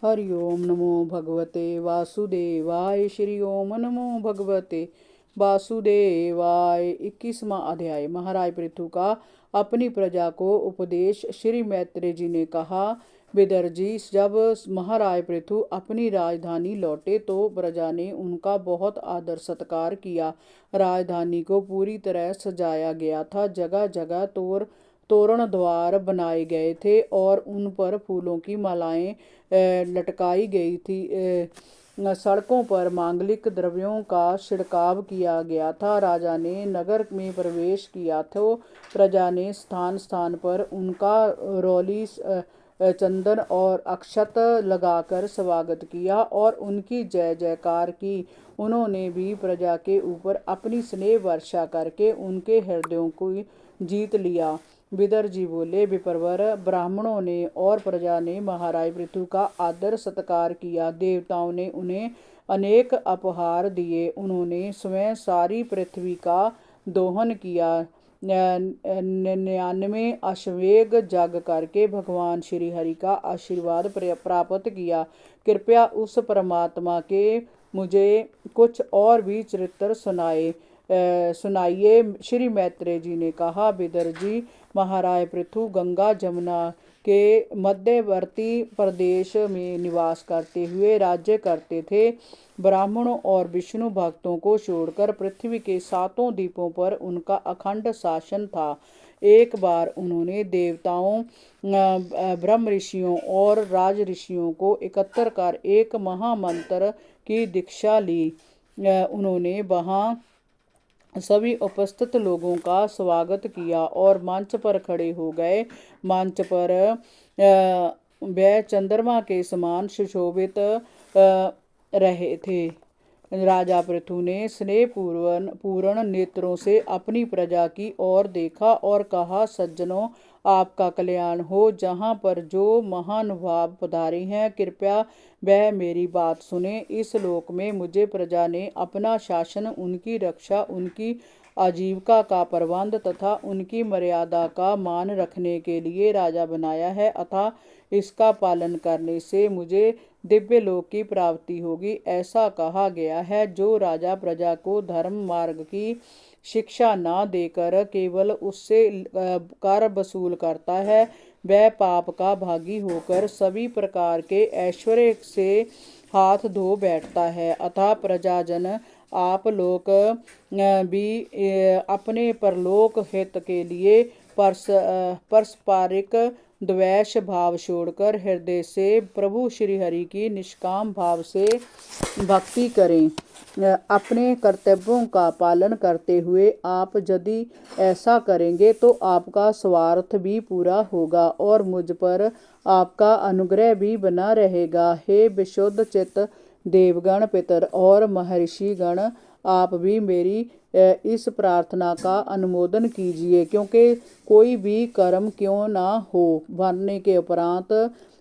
हरि ओम नमो भगवते वासुदेवाय। श्री ओम नमो भगवते वासुदेवाय। 21वां अध्याय। महाराज पृथु का अपनी प्रजा को उपदेश। श्री मैत्रेय जी ने कहा, विदर जी, जब महाराज पृथु अपनी राजधानी लौटे तो प्रजा ने उनका बहुत आदर सत्कार किया। राजधानी को पूरी तरह सजाया गया था। जगह जगह तोरण द्वार बनाए गए थे और उन पर फूलों की मालाएं लटकाई गई थी। सड़कों पर मांगलिक द्रव्यों का छिड़काव किया गया था। राजा ने नगर में प्रवेश किया तो प्रजा ने स्थान स्थान पर उनका रौली चंदन और अक्षत लगाकर स्वागत किया और उनकी जय जयकार की। उन्होंने भी प्रजा के ऊपर अपनी स्नेह वर्षा करके उनके हृदयों को जीत लिया। विदर जी बोले, विप्रवर, ब्राह्मणों ने और प्रजा ने महाराज पृथु का आदर सत्कार किया। देवताओं ने उन्हें अनेक उपहार दिए। उन्होंने स्वयं सारी पृथ्वी का दोहन किया। 99 अश्वमेघ यज्ञ करके भगवान श्री हरि का आशीर्वाद प्राप्त किया। कृपया उस परमात्मा के मुझे कुछ और भी चरित्र सुनाइए। श्री मैत्रेय जी ने कहा, विदर जी, महाराज पृथु गंगा जमुना के मध्यवर्ती प्रदेश में निवास करते हुए राज्य करते थे। ब्राह्मणों और विष्णु भक्तों को छोड़कर पृथ्वी के 7 द्वीपों पर उनका अखंड शासन था। एक बार उन्होंने देवताओं, ब्रह्म ऋषियों और राज ऋषियों को एकत्र कर एक महामंत्र की दीक्षा ली। उन्होंने वहाँ सभी उपस्थित लोगों का स्वागत किया और मंच पर खड़े हो गए। मंच पर वे चंद्रमा के समान सुशोभित रहे थे। राजा पृथु ने स्नेह पूर्ण नेत्रों से अपनी प्रजा की ओर देखा और कहा, सज्जनों, आपका कल्याण हो। जहाँ पर जो महानुभाव पधारे हैं, कृपया वह मेरी बात सुने। इस लोक में मुझे प्रजा ने अपना शासन, उनकी रक्षा, उनकी आजीविका का प्रबंध तथा उनकी मर्यादा का मान रखने के लिए राजा बनाया है। अतः इसका पालन करने से मुझे दिव्य लोक की प्राप्ति होगी। ऐसा कहा गया है, जो राजा प्रजा को धर्म मार्ग की शिक्षा न देकर केवल उससे कर वसूल करता है, वह पाप का भागी होकर सभी प्रकार के ऐश्वर्य से हाथ धो बैठता है। अतः प्रजाजन, आप लोग भी अपने परलोक हित के लिए पारस्परिक द्वेष भाव छोड़कर हृदय से प्रभु श्री हरि की निष्काम भाव से भक्ति करें। अपने कर्तव्यों का पालन करते हुए आप यदि ऐसा करेंगे तो आपका स्वार्थ भी पूरा होगा और मुझ पर आपका अनुग्रह भी बना रहेगा। हे विशुद्ध चित्त देवगण, पितर और महर्षि गण, आप भी मेरी इस प्रार्थना का अनुमोदन कीजिए, क्योंकि कोई भी कर्म क्यों ना हो, मरने के उपरांत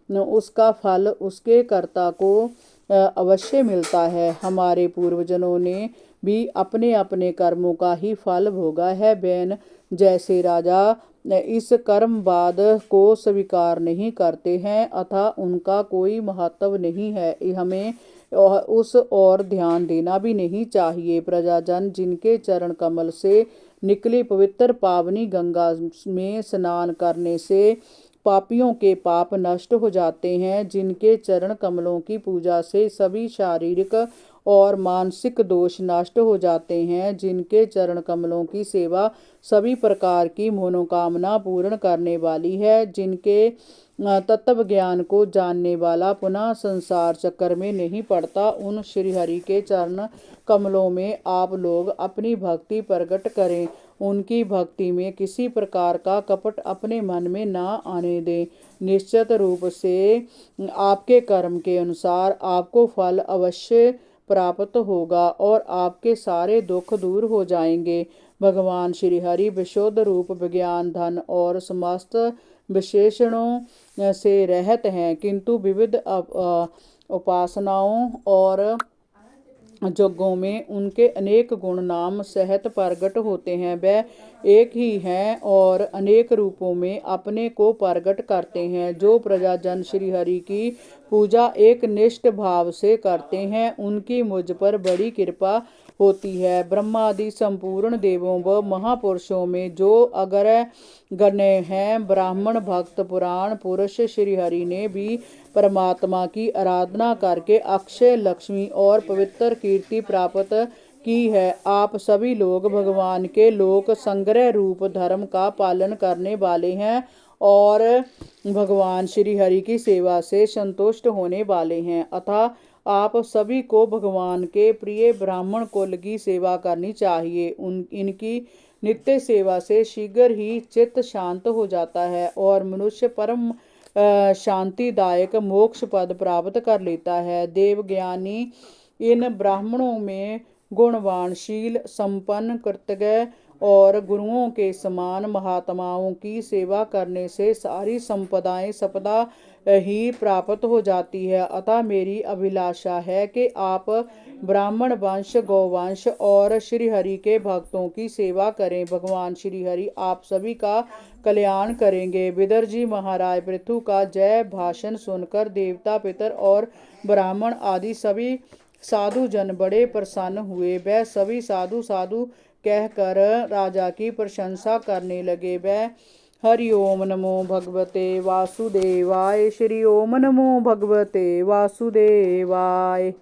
उसका फल उसके कर्ता को अवश्य मिलता है। हमारे पूर्वजनों ने भी अपने अपने कर्मों का ही फल भोगा है। बैन जैसे राजा इस कर्मवाद को स्वीकार नहीं करते हैं, अतः उनका कोई महत्व नहीं है। हमें उस ओर ध्यान देना भी नहीं चाहिए। प्रजाजन, जिनके चरण कमल से निकली पवित्र पावनी गंगा में स्नान करने से पापियों के पाप नष्ट हो जाते हैं, जिनके चरण कमलों की पूजा से सभी शारीरिक और मानसिक दोष नष्ट हो जाते हैं, जिनके चरण कमलों की सेवा सभी प्रकार की मनोकामना पूर्ण करने वाली है, जिनके तत्व ज्ञान को जानने वाला पुनः संसार चक्कर में नहीं पड़ता, उन श्री हरि के चरण कमलों में आप लोग अपनी भक्ति प्रकट करें। उनकी भक्ति में किसी प्रकार का कपट अपने मन में ना आने दें। निश्चित रूप से आपके कर्म के अनुसार आपको फल अवश्य प्राप्त होगा और आपके सारे दुख दूर हो जाएंगे। भगवान श्री हरि विशुद्ध रूप, विज्ञान, धन और समस्त विशेषणों से रहत हैं, किंतु विविध उपासनाओं और यज्ञों में उनके अनेक गुण नाम सहित प्रगट होते हैं। वह एक ही हैं और अनेक रूपों में अपने को प्रगट करते हैं। जो प्रजाजन श्री हरि की पूजा एक निष्ठ भाव से करते हैं, उनकी मुझ पर बड़ी कृपा होती है। ब्रह्मादि संपूर्ण देवों व महापुरुषों में जो अग्रगण्य हैं, ब्राह्मण, भक्त, पुराण पुरुष, श्रीहरि ने भी परमात्मा की आराधना करके अक्षय लक्ष्मी और पवित्र कीर्ति प्राप्त की है। आप सभी लोग भगवान के लोक संग्रह रूप धर्म का पालन करने वाले हैं और भगवान श्री हरि की सेवा से संतुष्ट होने वाले हैं। अतः आप सभी को भगवान के प्रिय ब्राह्मण कुल की सेवा करनी चाहिए। इनकी नित्य सेवा से शीघ्र ही चित्त शांत हो जाता है और मनुष्य परम शांतिदायक मोक्ष पद प्राप्त कर लेता है। देव ज्ञानी इन ब्राह्मणों में गुणवान, शील संपन्न, कृतज्ञ और गुरुओं के समान महात्माओं की सेवा करने से सारी संपदाएं सपदा ही प्राप्त हो जाती है। अतः मेरी अभिलाषा है कि आप ब्राह्मण वंश, गौवंश और श्रीहरि के भक्तों की सेवा करें। भगवान श्रीहरि आप सभी का कल्याण करेंगे। विदर जी महाराज पृथु का जय भाषण सुनकर देवता, पितर और ब्राह्मण आदि सभी साधु जन बड़े प्रसन्न हुए। वह सभी साधु साधु कहकर राजा की प्रशंसा करने लगे। वह हरि ओम नमो भगवते वासुदेवाय। श्री ओम नमो भगवते वासुदेवाय।